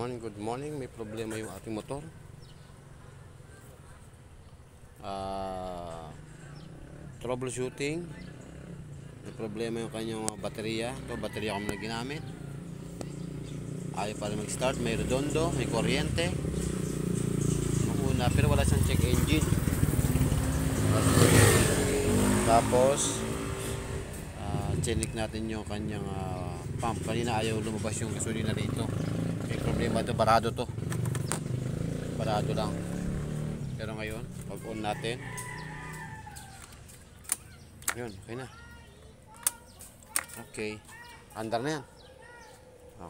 good morning. May problema yung ating motor. Troubleshooting. May problema yung kanyang baterya. Ito, baterya ko na ginamit. Ayaw pala mag-start. May redondo, may kuryente. Mauna, pero wala siyang check engine. Tapos, check natin yung kanyang pump. Kanina ayaw lumabas yung gasolina dito. May problema ito, barado to. Barado lang. Pero ngayon, pag-on natin. Ayun, okay na. Okay. Andar na yan.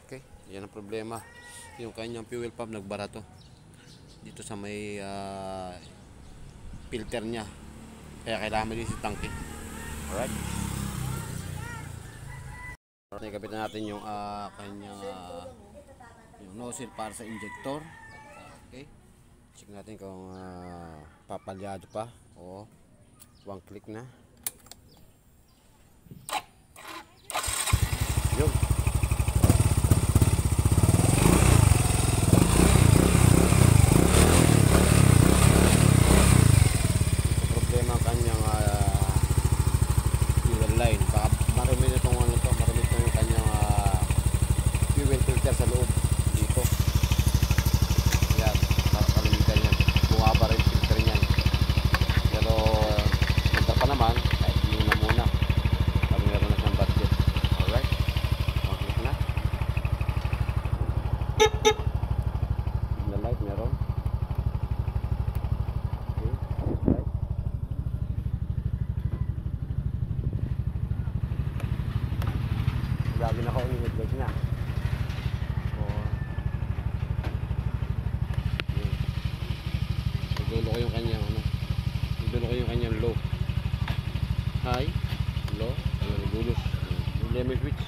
Okay. Yan ang problema. Yung kanyang fuel pump nagbara to. Dito sa may filter niya. Kaya kailangan din si tangke. Alright. Ikabit na natin yung kanyang yung nozzle para sa injector. Okay. Check natin kung papalyado pa o one click na. Yun. Problema ang kanyang fuel line. Baka marumi na itong ano to, marumi ito yung kanyang fuel filter sa loob dito. Yan, kalimitan yan. Bumaba rin filter niyan. Pero punta pa naman, kahit hindi na muna. Pag meron na siyang budget. Alright. Okay na. Signal light meron. Okay. Right. Lagi na ako yung headlight niya. Dulo ko yung kanyang ano. Dulo ko yung kanyang low. High, low, ayun dulo. Lemon switch.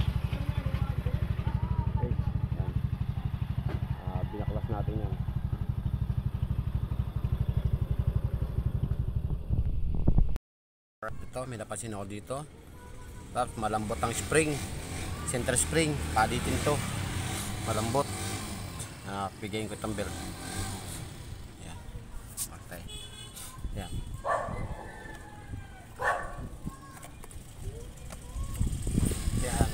Okay. Yan. Binaklas natin yan. Ito, may napansin ako dito. Tapos malambot ang spring. Center spring, paditin to. Malambot. Pigayin ko itong belt. Yan. Maktay. Yan. Yan.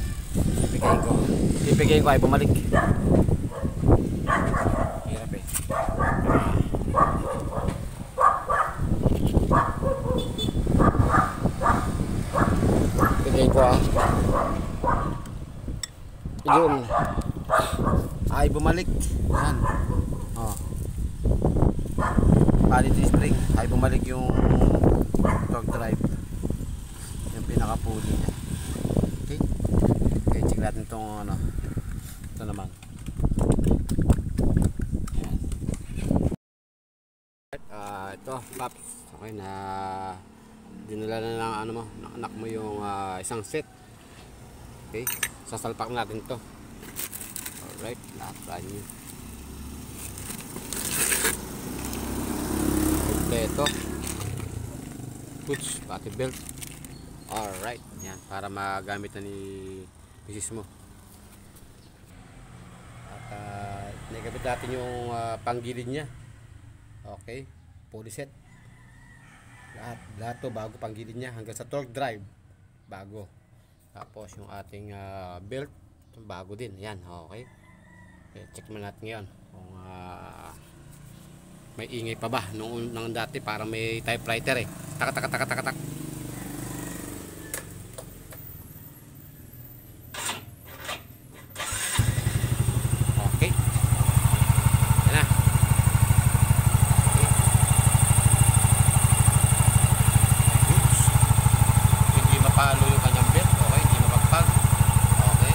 Pipigayin ko ay bumalik. Hirap eh. Pipigayin ko yun. Ay bumalik. Yan. Oh. Quality spring. Ay bumalik yung torque drive. Yung pinaka-pulley niya. Okay. Okay, check natin itong ano. Ito naman. Yan. Ito, paps. Okay na dinala na ng ano mo, anak mo yung isang set. Okay. Sasalpak natin to. Alright, lahat nyo. Ito. Puts, pati belt. Alright, yan. Para magamit na ni misis mo. At nakabit natin yung panggilid niya. Okay, fully set. Lahat to bago panggilid niya. Hanggang sa torque drive. Bago. Tapos yung ating belt bago din. Yan, okay. Check mo natin ngayon kung may ingay pa ba noong dati para may typewriter eh. Tak tak tak tak tak. Okay. Yan na. Oops. Hindi mapalo yung kanyang belt. Okay, hindi mapagpag. Okay.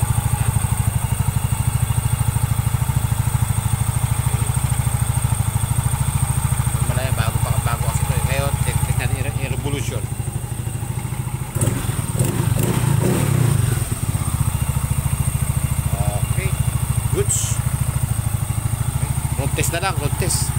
Malaya bago kasi ito. Ngayon, check natin i-revolution. Okay. Goods. Okay. Road test na lang, road test.